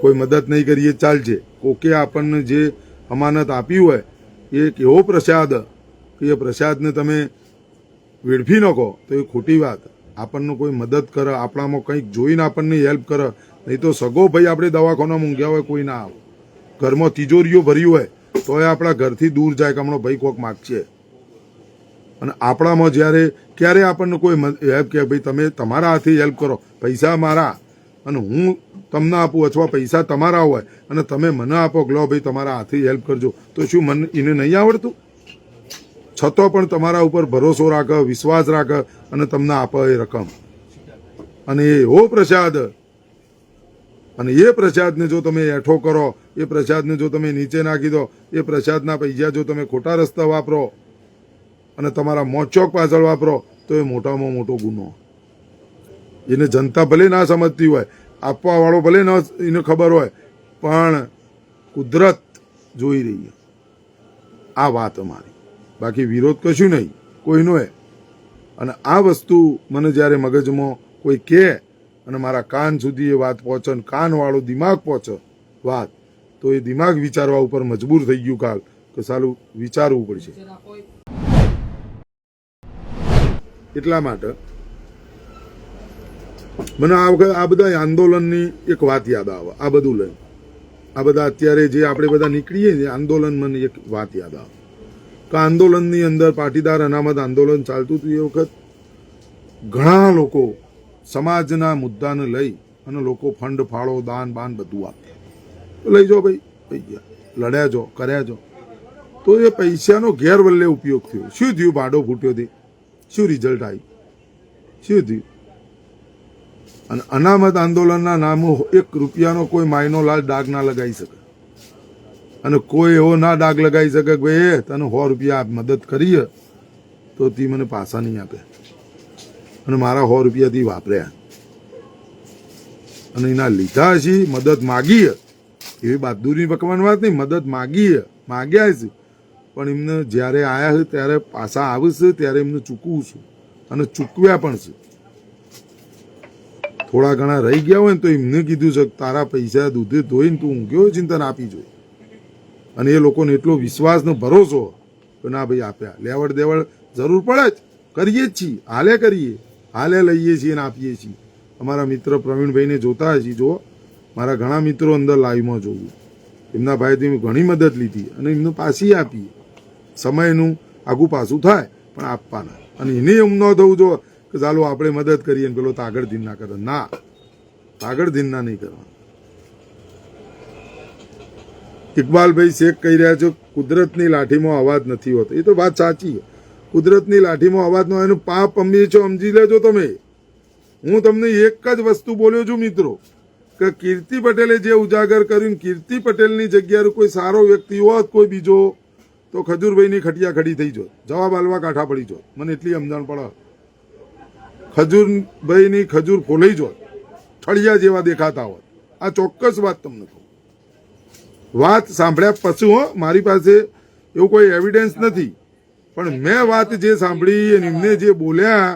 કોઈ મદદ નહીં કરીએ ચાલશે. કોકે આપણને જે અમાનત આપી હોય એ એક એવો પ્રસાદ કે એ પ્રસાદને તમે વેડફી નાખો તો એ ખોટી વાત. આપણને કોઈ મદદ કરે, આપણામાં કંઈક જોઈને આપણને હેલ્પ કરે. નહીં તો સગો ભાઈ આપણે દવાખાનામાં ઊંઘ્યા હોય કોઈ ના આવે, ઘરમાં તિજોરીઓ ભર્યું હોય તો એ આપણા ઘરથી દૂર જાય કે હમણાં ભાઈ કોક માગશે. અને આપણામાં જ્યારે ક્યારે આપણને કોઈ હેલ્પ કે ભાઈ તમે તમારા હાથે હેલ્પ કરો, પૈસા મારા અને હું તમને આપું, અથવા પૈસા તમારા હોય અને તમે મને આપો કે લો ભાઈ તમારા હાથે હેલ્પ કરજો, તો શું મને એને નહીં આવડતું? છતો પણ તમારા ઉપર ભરોસો રાખે, વિશ્વાસ રાખે અને તમને આપે એ રકમ. અને એવો પ્રસાદ, અને એ પ્રસાદને જો તમે એઠો કરો, એ પ્રસાદને જો તમે નીચે નાખી દો, એ પ્રસાદના પૈસા જો તમે ખોટા રસ્તા વાપરો અને તમારા મોચોક પાછળ વાપરો તો એ મોટામાં મોટો ગુનો. એને જનતા ભલે ના સમજતી હોય, આપવા વાળો ભલે ન એને ખબર હોય, પણ કુદરત જોઈ રહીએ. આ વાત અમારી, બાકી વિરોધ કશું નહીં કોઈનો. અને આ વસ્તુ મને જ્યારે મગજમાં કોઈ કહે અને મારા કાન સુધી એ વાત પહોંચે ને કાનવાળો દિમાગ પહોંચે વાત, તો એ દિમાગ વિચારવા ઉપર મજબૂર થઈ ગયું કાલ કે સાલું વિચારવું પડશે. એટલા માટે મને આ વખત આ બધા આંદોલનની એક વાત યાદ આવે. આ બધું લઈ આ બધા અત્યારે જે આપણે બધા નીકળીએ ને આંદોલન, મને એક વાત યાદ આવે કે આંદોલનની અંદર પાટીદાર અનામત આંદોલન ચાલતું હતું એ વખત ઘણા લોકો સમાજના મુદ્દાને લઈ અને લોકો ફંડ ફાળો દાન બાન બધું આપે. લઈ જાઓ ભાઈ, થઈ ગયા, લડ્યા જો, કર્યા જો. તો એ પૈસાનો ગેરવલ્લે ઉપયોગ થયો. શું થયું? ભાડો ફૂટ્યો તે શું રિઝલ્ટ આવી? શું થયું? અને અનામત આંદોલનના નામો 1 રૂપિયાનો કોઈ માયનો લાલ ડાગ ના લગાવી શકે. અને કોઈ એવો ના ડાગ લગાવી શકે કે ભાઈ તને 100 રૂપિયા મદદ કરીએ તો તી મને પાછા નહીં આપે અને મારા 100 રૂપિયાથી વાપર્યા અને એના લીધા છે. મદદ માગીએ એવી બહાદુરી પકવાની વાત નહીં, મદદ માગ્યા છે, પણ એમને જ્યારે આયા છે ત્યારે પાછા આવશે ત્યારે એમને ચૂકવું છું અને ચૂકવ્યા પણ છે. થોડા ઘણા રહી ગયા હોય ને તો એમને કીધું છે તારા પૈસા દૂધે ધોઈને તું ઊંઘ્યો ચિંતન આપી જોઈએ. અને એ લોકોને એટલો વિશ્વાસ ને ભરોસો કે ના ભાઈ આપ્યા. લેવડ દેવડ જરૂર પડે જ કરીએ જ છીએ, હાલે કરીએ, હાલે લઈએ છીએ અને આપીએ છીએ. અમારા મિત્ર પ્રવીણભાઈને જોતા હજી જો મારા ઘણા મિત્રો અંદર લાઈવમાં જોવું, એમના ભાઈથી ઘણી મદદ લીધી અને એમને પાછી આપીએ. સમયનું આગું પાછું થાય પણ આપવાના. અને એને એમ ન થવું જો કે ચાલો આપણે મદદ કરીએ ને પેલો તાગડ ધીન ના કરે. ના, તાગડ ધીન ના નહીં કરવા. ઇકબાલભાઈ શેખ કહી રહ્યા છો કુદરતની લાઠીમાં અવાજ નથી હોતો. એ તો વાત સાચી છે. કુદરતની લાઠીમાં અવાજ ન હોય એનું પાપ અમીએ છો, સમજી લેજો તમે. હું તમને એક જ વસ્તુ બોલ્યો છું મિત્રો કે કીર્તિ પટેલે જે ઉજાગર કર્યું, કીર્તિ પટેલની જગ્યાએ કોઈ સારો વ્યક્તિ હોત કોઈ બીજો તો ખજૂરભાઈની ખટિયા ખડી થઈ જોત, જવાબ આલવા કાંઠા પડી જોત. મને એટલી સમજણ પડે. ખજૂરભાઈની ખજૂર ફોલાઈ જોત, ઠળિયા જેવા દેખાતા હોત. આ ચોક્કસ વાત તમને કહું. વાત સાંભળ્યા પછી હો, મારી પાસે એવું કોઈ એવિડન્સ નથી, પણ મેં વાત જે સાંભળી અને એમને જે બોલ્યા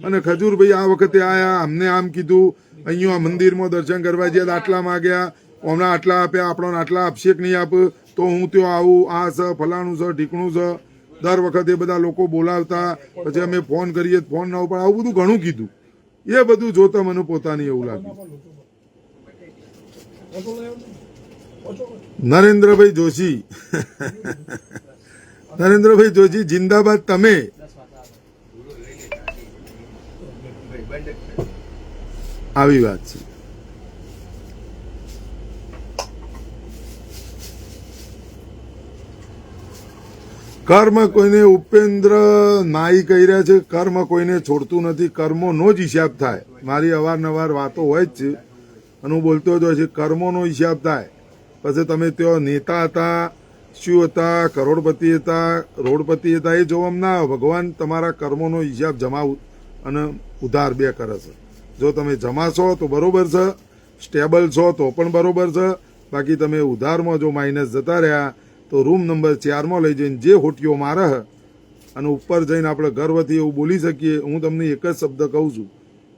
અને ખજૂરભાઈ આ વખતે આયા, અમને આમ કીધું, અહીંયા મંદિરમાં દર્શન કરવા ગયા આટલા માગ્યા, હમણાં આટલા આપ્યા, આપણને આટલા આપશે કે નહીં આપ, તો હું ત્યાં આવું, આ છે ફલાણું છે ઢીકણું છે. દર વખતે બધા લોકો બોલાવતા, પછી અમે ફોન કરીએ ફોન ના ઉપર, આવું બધું ઘણું કીધું. એ બધું જોતા મને પોતાની એવું લાગ્યું. નરેન્દ્રભાઈ જોશી નરેન્દ્રભાઈ જોશી જિંદાબાદ. તમે આવી વાત છે. કર્મ કોઈને ઉપેન્દ્ર નાઈ કહી રહ્યા છે કર્મ કોઈને છોડતું નથી, કર્મોનો જ હિસાબ થાય. મારી અવારનવાર વાતો હોય જ છે અને હું બોલતો જ હોય છે, કર્મોનો હિસાબ થાય. પછી તમે ત્યાં નેતા હતા, શું હતા, કરોડપતિ હતા, રોડપતિ હતા, એ જોવામાં ના આવે. ભગવાન તમારા કર્મોનો હિસાબ જમા અને ઉધાર બે કરે છે. જો તમે જમાશો તો બરોબર છે, સ્ટેબલ છો તો પણ બરોબર છે. બાકી તમે ઉધારમાં જો માઇનસ જતા રહ્યા તો રૂમ નંબર 4માં લઈ જઈને જે હોટીઓ મારે અને ઉપર જઈને આપણે ગર્વથી એવું બોલી શકીએ. હું તમને એક જ શબ્દ કહું છું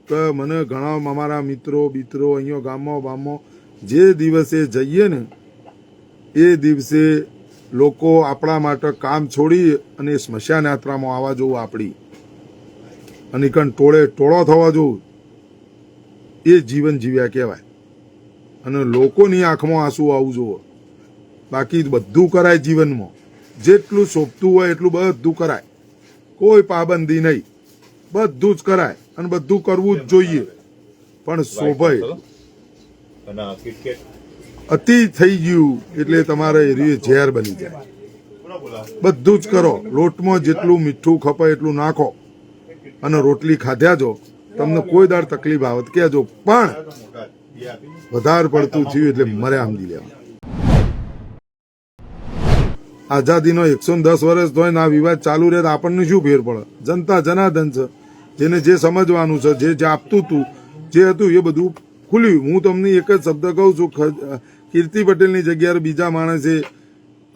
કે મને ઘણા અમારા મિત્રો અહીંયા ગામમાં જે દિવસે જઈએ ને એ દિવસે લોકો આપણા માટે કામ છોડી અને સ્મશાન યાત્રામાં આવવા જોવું આપણી, અને કણ ટોળો થવા જોવું, એ જીવન જીવ્યા કહેવાય. અને લોકોની આંખમાં આંસુ આવવું જોવે. બાકી બધું કરાય જીવનમાં, જેટલું શોભતું હોય એટલું બધું કરાય, કોઈ પાબંદી નહીં, બધું જ કરાય અને બધું કરવું જ જોઈએ. પણ શોભાય અતિ થઈ ગયું એટલે તમારે એરિયે ઝેર બની જાય. બધું જ કરો, લોટમાં જેટલું મીઠું ખપાય એટલું નાખો અને રોટલી ખાધ્યા જો, તમને કોઈ દાડ તકલીફ આવત કહેજો. પણ વધારે પડતું થયું એટલે મરે સમજી લેવા. આઝાદીનો 110 વર્ષ થયો ને આ વિવાદ ચાલુ રહે તો આપણને શું ફેર પડે? જનતા જનાર્દન છે, જેને જે સમજવાનું છે, જે આપતું હતું, જે હતું એ બધું ખુલ્યું. હું તમને એક જ શબ્દ કહું છું, કીર્તિ પટેલની જગ્યાએ બીજા માણસે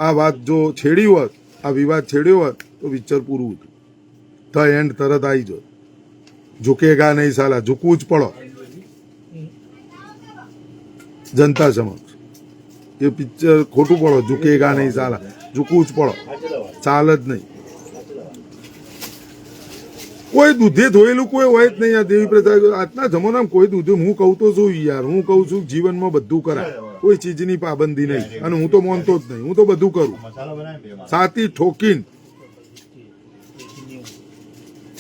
આ વાત જો છેડી હોત, આ વિવાદ છેડ્યો હોત તો પિક્ચર પૂરું હતું. ધ એન્ડ તરત આવી જોત. ઝુકેગા નહીં સાલા, ઝૂકવું જ પડો જનતા સમક્ષ. એ પિક્ચર ખોટું પડો, ઝુકેગા નહીં સાલા, ઝૂકવું જ પડો, ચાલ જ નહીં. કોઈ દૂધે ધોયેલું કોઈ હોય જ નહીં. આ દેવી પ્રસાદ આજના જમાનામાં કોઈ દૂધે, હું કહું તો શું યાર, હું કહું છું જીવનમાં બધું કરાય, કોઈ ચીજની પાબંદી નહીં. અને હું તો માનતો જ નહીં, હું તો બધું કરું સાથી ઠોકીને.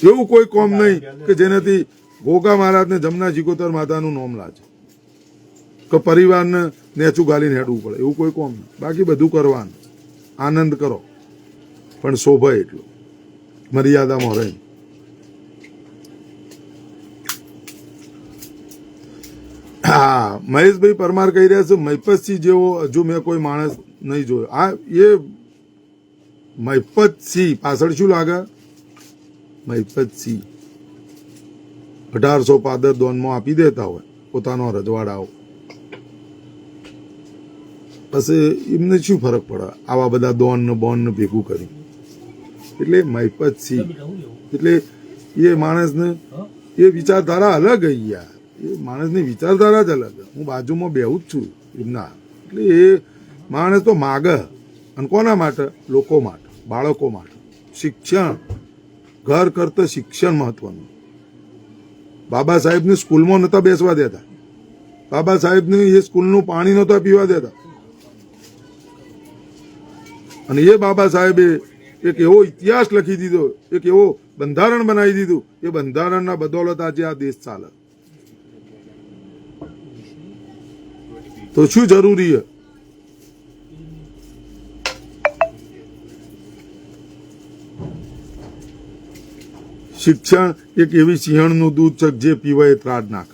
એવું કોઈ કોમ નહીં કે જેનાથી ગોગા મહારાજ ને જમના જીગોતર માતાનું નામ લાજે કે પરિવારને નેચું ગાલીને હેડવું પડે, એવું કોઈ કોમ નહીં. બાકી બધું કરવાનું, આનંદ કરો, પણ શોભા એટલું મર્યાદામાં રહે. હા, મહેશભાઈ પરમાર કહી રહ્યા છે મહિપતસિંહ જેવો હજુ મેં કોઈ માણસ નહીં જોયો. હા, એ મહિપતસિંહ પાછળ શું લાગે? મહિપતસિંહ 1800 પાદર દોનમાં આપી દેતા હોય પોતાનો રજવાડાઓ, પછી એમને શું ફરક પડે આવા બધા દોન ને બોન ને ભેગું કરી? એટલે મહિપતસિંહ એટલે એ માણસને એ વિચારધારા અલગ યાર, એ માણસની વિચારધારા જ અલગ. હું બાજુમાં બેહું જ છું એમના. એટલે એ માણસ તો માગે, અને કોના માટે? લોકો માટે, બાળકો માટે. શિક્ષણ, ઘર કરતા શિક્ષણ મહત્વનું. બાબા સાહેબને સ્કૂલમાં નતા બેસવા દેતા, બાબા સાહેબને એ સ્કૂલનું પાણી નતા પીવા દેતા. અને એ બાબા સાહેબે એક એવો ઇતિહાસ લખી દીધો, એક એવો બંધારણ બનાવી દીધું, એ બંધારણના બદોલત આજે આ દેશ ચાલે. તો શું જરૂરી છે? શિક્ષણ એક એવી સિંહણનું દૂધ છે જે પીવાય ત્રાડ નાખ.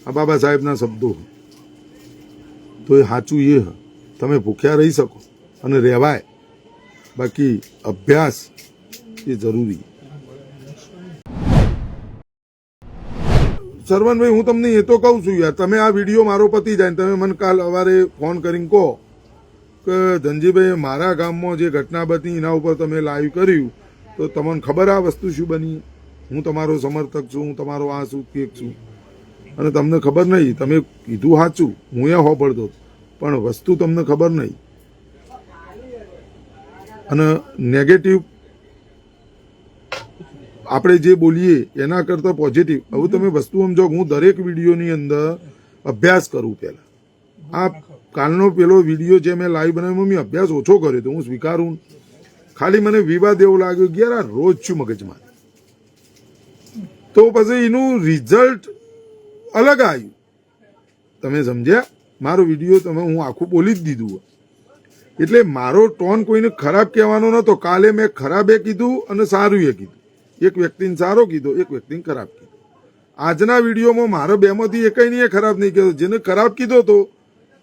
આ બાબા સાહેબના શબ્દો. તો એ સાચું એ તમે ભૂખ્યા રહી શકો અને રહેવાય, બાકી અભ્યાસ એ જરૂરી. સરવણભાઈ, હું તમને એ તો કહું છું યાર, તમે આ વિડીયો મારો પતી જાય, તમે મને કાલ સવારે ફોન કરીને કહો કે ધનજીભાઈ મારા ગામમાં જે ઘટના બની એના ઉપર તમે લાઈવ કર્યું, તો તમને ખબર આ વસ્તુ શું બની? હું તમારો સમર્થક છું, હું તમારો આ છું કેક છું, અને તમને ખબર નહીં. તમે કીધું સાચું, હું એ હોબળતો, પણ વસ્તુ તમને ખબર નહીં. અને નેગેટિવ આપણે જે બોલીએ એના કરતા પોઝિટિવ. હવે તમે વસ્તુ સમજો, હું દરેક વિડીયોની અંદર અભ્યાસ કરું. પહેલા આ કાલનો પેલો વિડીયો જે મેં લાઈવ બનાવ્યો, મેં અભ્યાસ ઓછો કર્યો તો હું સ્વીકારું. ખાલી મને વિવાદ એવો લાગ્યો કે યાર આ રોજ છું મગજમાં, તો પછી એનું રિઝલ્ટ અલગ આવ્યું. તમે સમજ્યા? મારો વિડીયો તમે હું આખું બોલી જ દીધું. એટલે મારો ટોન કોઈને ખરાબ કહેવાનો નતો. કાલે મેં ખરાબ એ કીધું અને સારું એ કીધું. એક વ્યક્તિને સારો કીધો, એક વ્યક્તિને ખરાબ કીધો. આજના વિડીયોમાં મારો બેમાંથી એકઈ ખરાબ નહીં કહેતો. જેને ખરાબ કીધો તો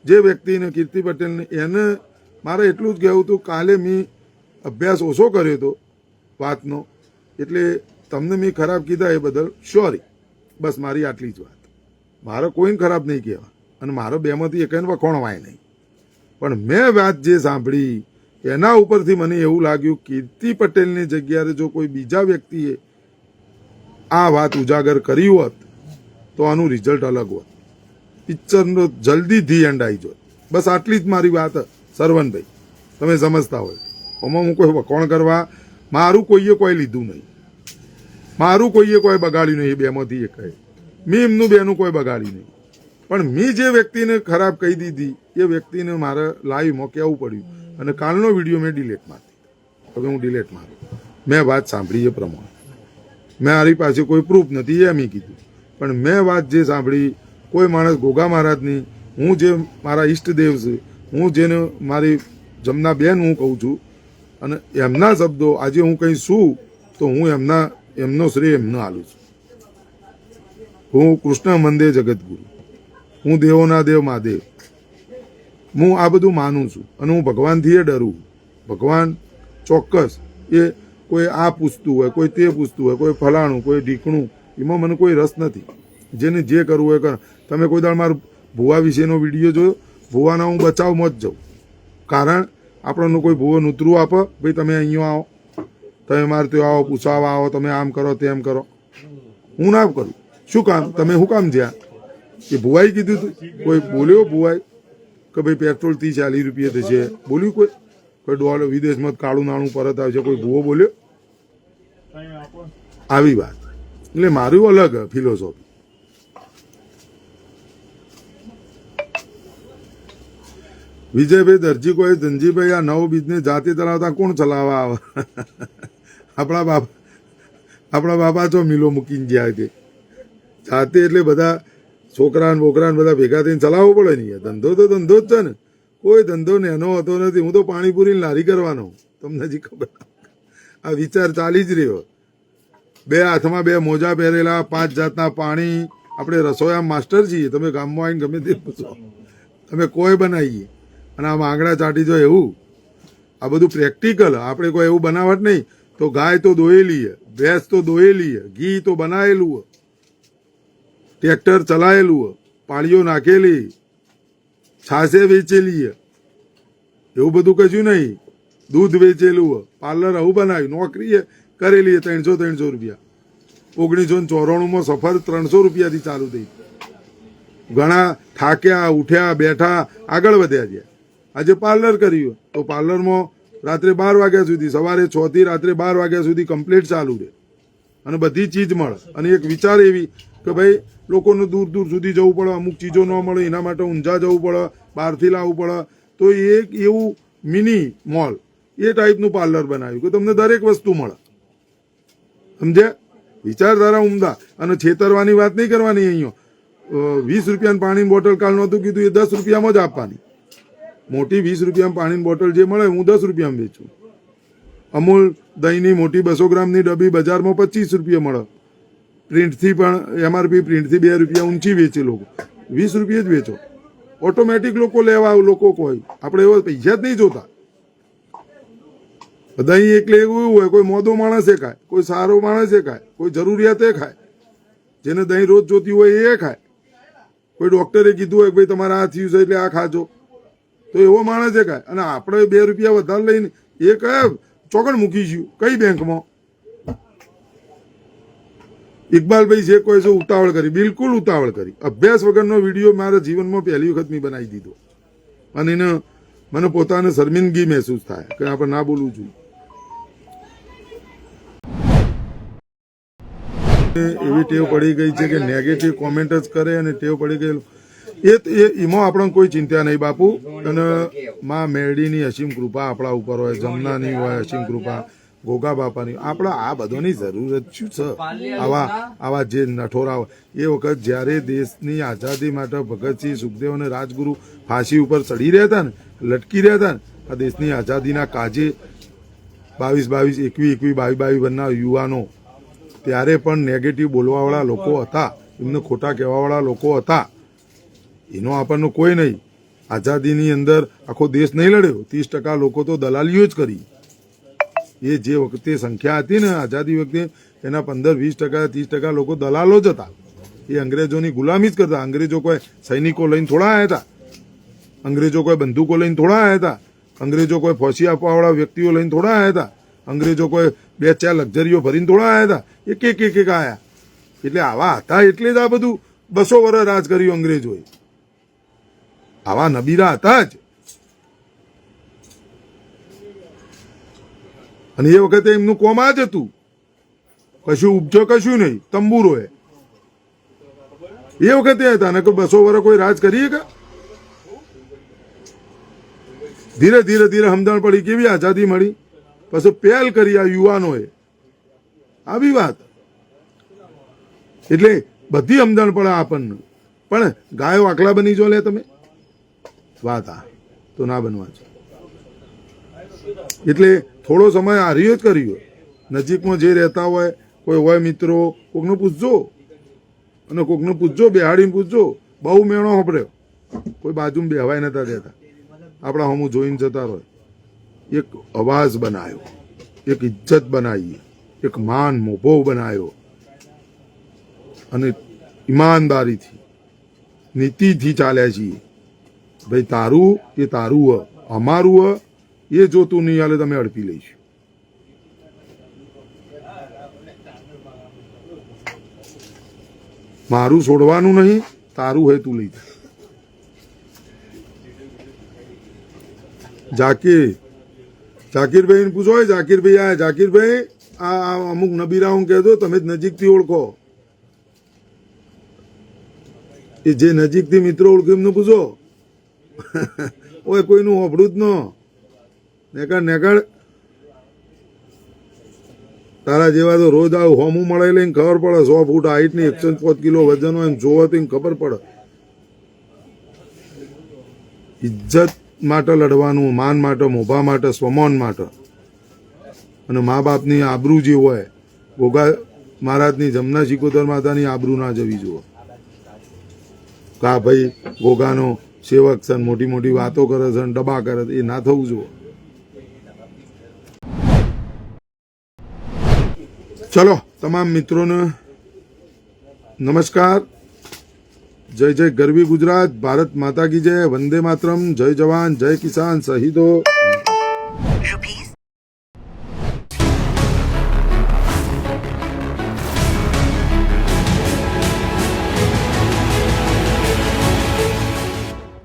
જે વ્યક્તિને, કીર્તિ પટેલને, એને મારે એટલું જ કહેવું હતું, કાલે મેં અભ્યાસ ઓછો કર્યો હતો વાતનો, એટલે તમને મેં ખરાબ કીધા એ બદલ સોરી. બસ મારી આટલી જ વાત. મારે કોઈને ખરાબ નહીં કહેવા, અને મારો બેમાંથી એકઈને વખોણવાય નહીં. પણ મેં વાત જે સાંભળી એના ઉપરથી મને એવું લાગ્યું, કીર્તિ પટેલની જગ્યાએ જો કોઈ બીજા વ્યક્તિએ આ વાત ઉજાગર કરી હોત તો આનું રિઝલ્ટ અલગ હોત. પિક્ચરનો જલ્દીથી એન્ડ આવી જોત. બસ આટલી જ મારી વાત. સરવણભાઈ, તમે સમજતા હોય, આમાં હું કોઈ વખોણ કરવા, મારું કોઈએ કોઈ લીધું નહીં, મારું કોઈએ કોઈ બગાડ્યું નહીં. એ બેમાંથી એક મેં એમનું બેનું કોઈ બગાડ્યું નહીં. પણ મેં જે વ્યક્તિને ખરાબ કહી દીધી એ વ્યક્તિને મારે લાઈવમાં કહેવું પડ્યું, અને કાલનો વિડીયો મેં ડિલેટ મારી દીધો. હવે હું ડિલેટ મારું. મેં વાત સાંભળી એ પ્રમાણે, મારી પાસે કોઈ પ્રૂફ નથી એ મેં કીધું, પણ મેં વાત જે સાંભળી, કોઈ માણસ ગોગા મહારાજની, હું જે મારા ઈષ્ટદેવ છે, હું જેને મારી જમના બેન હું કહું છું, અને એમના શબ્દો આજે હું કંઈ છું તો હું એમનો શ્રેય એમને આલું છું. હું કૃષ્ણ મંદિર જગતગુરુ, હું દેવોના દેવ મહાદેવ, હું આ બધું માનું છું. અને હું ભગવાનથી એ ડરું. ભગવાન ચોક્કસ એ કોઈ આ પૂછતું હોય, કોઈ તે પૂછતું હોય, કોઈ ફલાણું, કોઈ ઢીકણું, એમાં મને કોઈ રસ નથી. જેને જે કરવું હોય કર. તમે કોઈ દાડ મારો ભુવા વિશેનો વિડીયો જોયો? ભુવાના હું બચાવમાં જ જાઉં, કારણ આપણને કોઈ ભૂવો નૂતરું આપે ભાઈ તમે અહીંયા આવો, તમે મારે ત્યાં આવો, પૂછાવા આવો, તમે આમ કરો તેમ કરો. હું ના કરું. શું કામ? તમે શું કામ જ્યાં એ ભુવાઈ કીધું તું? કોઈ બોલ્યો ભુવાઈ કે ભાઈ પેટ્રોલ 30-40 રૂપિયા થશે? બોલ્યું કોઈ? કોઈ ડોલર વિદેશમાં કાળું નાણું પરત આવશે, કોઈ ભૂવો બોલ્યો? આવી વાત. એટલે મારું અલગ ફિલોસોફી. વિજયભાઈ દરજી કોઈ ધનજીભાઈ આ નવો બિઝનેસ જાતે ચલાવતા કોણ ચલાવવા આવે? આપણા બાપા તો મિલો મૂકીને ગયા કે જાતે, એટલે બધા છોકરાને બોકરાને બધા ભેગા થઈને ચલાવવો પડે નહીં. ધંધો તો ધંધો જ છે ને. કોઈ ધંધો નેનો હતો નથી. હું તો પાણીપુરી લારી કરવાનો, તમને હજી ખબર. આ વિચાર ચાલી જ રહ્યો. 2 હાથમાં 2 મોજા પહેરેલા, 5 જાતના પાણી. આપણે રસોયા માસ્ટર છીએ. તમે ગામમાં આવીને ગમે તે પૂછો, તમે કોઈ બનાવીએ અને આમ આંગળા ચાટી જો એવું. આ બધું પ્રેક્ટિકલ. આપણે કોઈ એવું બનાવટ નહીં. તો ગાય તો દોયેલી, ભેંસ તો દોયેલી, ઘી તો બનાવેલું, ટ્રેક્ટર ચલાયેલું, પાળીઓ નાખેલી, છાશે વેચેલી, એવું બધું કશું નહીં. દૂધ વેચેલું, પાર્લર આવું બનાવ્યું, નોકરી કરેલી 300 રૂપિયા. 1994માં સફર 300 રૂપિયાથી ચાલુ થઈ. ઘણા થાક્યા, ઉઠ્યા, બેઠા, આગળ વધ્યા છે. આજે પાર્લર કર્યું તો પાર્લરમાં રાત્રે 12 વાગ્યા સુધી, સવારે 6 થી રાત્રે 12 વાગ્યા સુધી કમ્પ્લીટ ચાલુ રહે અને બધી ચીજ મળે. અને એક વિચાર એવી કે ભાઈ લોકોને દૂર દૂર સુધી જવું પડે, અમુક ચીજો ન મળે એના માટે ઊંઝા જવું પડે, બહારથી લાવવું પડે. તો એક એવું મિની મોલ એ ટાઈપનું પાર્લર બનાવ્યું કે તમને દરેક વસ્તુ મળે. સમજ્યા? વિચારધારા ઉમદા. અને છેતરવાની વાત નહીં કરવાની. અહીંયા 20 રૂપિયાની પાણીની બોટલ કાલ નહોતું કીધું, એ 10 રૂપિયામાં જ આપવાની. મોટી 20 રૂપિયામાં પાણીની બોટલ જે મળે હું 10 રૂપિયામાં વેચું. અમૂલ દહીંની મોટી 200 ગ્રામની ડબ્બી બજારમાં 25 રૂપિયા મળે. પ્રિન્ટથી પણ MRP પ્રિન્ટથી 2 રૂપિયા ઊંચી વેચે લોકો. 20 રૂપિયા જ વેચો. ઓટોમેટિક લોકો લેવા લોકો કોઈ. આપણે એવો પૈસા જ નહીં જોતા. દહીં એટલે એવું હોય, કોઈ મોદો માણસે ખાય, કોઈ સારો માણસે ખાય, કોઈ જરૂરિયાતે ખાય. જેને દહીં રોજ જોતી હોય એ ખાય. કોઈ ડોક્ટરે કીધું હોય ભાઈ તમારે આ થયું છે એટલે આ ખાજો, તો એવો માણસે ખાય. અને આપણે 2 રૂપિયા વધારે લઈને એ કયા ચોકડ મૂકીશું? કઈ બેંકમાં? ઇકબાલભાઈ છે કોઈ છે ઉતાવળ કરી, બિલકુલ ઉતાવળ કરી. અભ્યાસ વગરનો વિડીયો મારા જીવનમાં પહેલી વખત મેં બનાવી દીધો. અને એને મને પોતાને શર્મિંદગી મહેસૂસ થાય કે આપણે ના બોલવું જોઈએ. એવી ટેવ પડી ગઈ છે કે નેગેટિવ કોમેન્ટ જ કરે અને ટેવ પડી ગયેલું એમાં આપણને કોઈ ચિંતા નહીં બાપુ. અને માં મેરડીની અસીમ કૃપા આપણા ઉપર હોય, જમનાની હોય અસીમ કૃપા, ગોગા બાપાની. આપણે આ બધાની જરૂરત શું છે? આવા જે નઠોરા હોય એ વખત જ્યારે દેશની આઝાદી માટે ભગતસિંહ, સુખદેવ અને રાજગુરુ ફાંસી ઉપર ચડી રહ્યા હતા ને, લટકી રહ્યા હતા ને, આ દેશની આઝાદીના કાજે 22-22, 21-22 બનના યુવાનો ત્યારે પણ નેગેટિવ બોલવાવાળા લોકો હતા, એમને ખોટા કહેવાવાળા લોકો હતા. એનો આપણને કોઈ નહીં. આઝાદીની અંદર આખો દેશ નહીં લડ્યો. 30% લોકો તો દલાલીઓ જ કરી. એ જે વખતે સંખ્યા હતી ને આઝાદી વખતે, એના 15-20%, 30% લોકો દલાલો જ હતા. એ અંગ્રેજોની ગુલામી જ કરતા. અંગ્રેજો કોઈ સૈનિકો લઈને થોડા આવ્યા હતા, અંગ્રેજો કોઈ બંદૂકો લઈને થોડા આવ્યા હતા, અંગ્રેજો કોઈ ફોસી આપવાવાળા વ્યક્તિઓ લઈને થોડા આવ્યા હતા, અંગ્રેજો કોઈ 2-4 લક્ઝરીઓ ભરીને થોડા આવ્યા હતા. એક આવ્યા. એટલે આવા હતા એટલે જ આ બધું 200 વર્ષ રાજ કર્યું અંગ્રેજોએ. આવા નબીરા હતા જ. અને એ વખતે એમનું કોમ આ જ હતું, કશું ઉપજો કશું નહીં, તંબુરોએ. એ વખતે હતા ને કે 200 વર્ષ કોઈ રાજ કરીએ કે? ધીરે ધીરે ધીરે સમજણ પડી કેવી આઝાદી મળી. પછી પહેલ કરી આ યુવાનોએ. આવી વાત. એટલે બધી સમજણ પડે આપણને. પણ ગાયો આકલા બની જો લે તમે વાત આ તો ના બનવા છે. એટલે થોડો સમય હાર્યો જ કર્યો. નજીકમાં જે રહેતા હોય, કોઈ હોય મિત્રો, કોકને પૂછજો. અને કોકને પૂછજો, બેહાડીને પૂછજો. બહુ મેણો હપડ્યો. કોઈ બાજુમાં બેહવાય નતા દેતા. આપણા હમું જોઈને જતા રહે. એક અવાજ બનાવ્યો, એક ઇજ્જત બનાવી, એક માન મોભો બનાવ્યો. અને ઈમાનદારીથી, નીતિથી ચાલ્યા છીએ. ભાઈ તારું એ તારું હ, અમારું હ એ જોતું નહીં હાલે તમે અડપી લઈશ. મારું છોડવાનું નહીં, તારું હોય તું લઈ જા. જાકીરભાઈ પૂછો, જાકીરભાઈ આ જાકીરભાઈ આ અમુક નબીરાઓ કહેજો તમે જ નજીકથી ઓળખો. એ જે નજીકથી મિત્રો ઓળખે એમને પૂછો. ઓય કોઈનું હોભળું જ ન નેકળ તારા જેવા તો રોજ આવું હોમું મળે લઈને ખબર પડે. 100 ફૂટ હાઈટ ની 105 કિલો વજન હોય જોવો તો ખબર પડે. ઇજ્જત માટે લડવાનું, માન માટે, મોભા માટે, સ્વમાન માટે, અને મા બાપની આબરૂ જે હોય, ગોગા મહારાજની જમના શિકોતર માતાની આબરૂ ના જવી જુઓ. કા ભાઈ ગોગાનો સેવક છે, મોટી મોટી વાતો કરે છે, ડબા કરે છે, એ ના થવું જુઓ. ચલો તમામ મિત્રોને નમસ્કાર. જય જય ગરવી ગુજરાત, ભારત માતા કી જય, વંદે માતરમ, જય જવાન જય કિસાન, શહીદો. Rupees